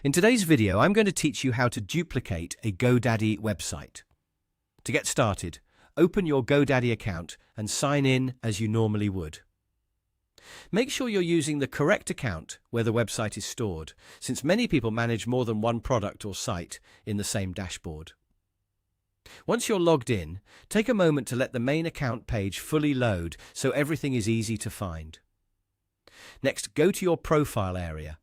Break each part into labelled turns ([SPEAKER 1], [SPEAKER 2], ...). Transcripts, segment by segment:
[SPEAKER 1] In today's video, I'm going to teach you how to duplicate a GoDaddy website. To get started, open your GoDaddy account and sign in as you normally would. Make sure you're using the correct account where the website is stored, since many people manage more than one product or site in the same dashboard. Once you're logged in, take a moment to let the main account page fully load so everything is easy to find. Next, go to your profile area.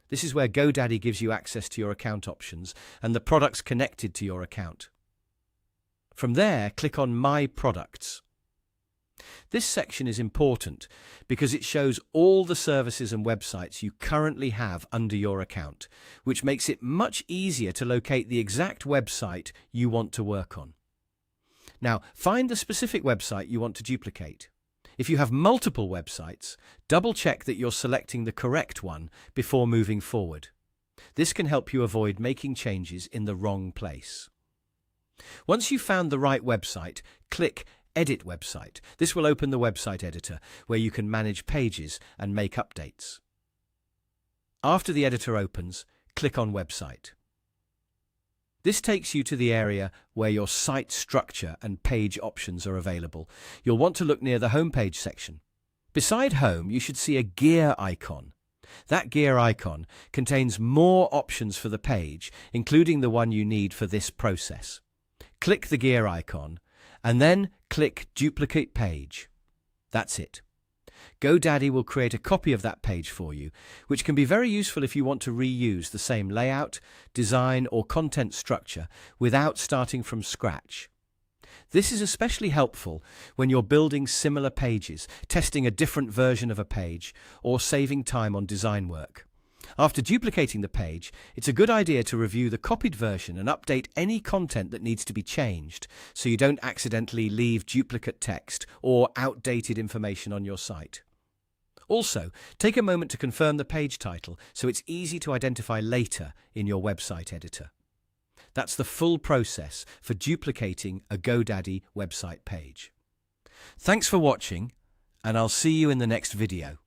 [SPEAKER 1] This is where GoDaddy gives you access to your account options and the products connected to your account. From there, click on My Products. This section is important because it shows all the services and websites you currently have under your account, which makes it much easier to locate the exact website you want to work on. Now, find the specific website you want to duplicate. If you have multiple websites, double-check that you're selecting the correct one before moving forward. This can help you avoid making changes in the wrong place. Once you've found the right website, click Edit Website. This will open the website editor, where you can manage pages and make updates. After the editor opens, click on Website. This takes you to the area where your site structure and page options are available. You'll want to look near the Homepage section. Beside Home, you should see a gear icon. That gear icon contains more options for the page, including the one you need for this process. Click the gear icon, and then click Duplicate Page. That's it. GoDaddy will create a copy of that page for you, which can be very useful if you want to reuse the same layout, design, or content structure without starting from scratch. This is especially helpful when you're building similar pages, testing a different version of a page, or saving time on design work. After duplicating the page, it's a good idea to review the copied version and update any content that needs to be changed, so you don't accidentally leave duplicate text or outdated information on your site. Also, take a moment to confirm the page title so it's easy to identify later in your website editor. That's the full process for duplicating a GoDaddy website page. Thanks for watching, and I'll see you in the next video.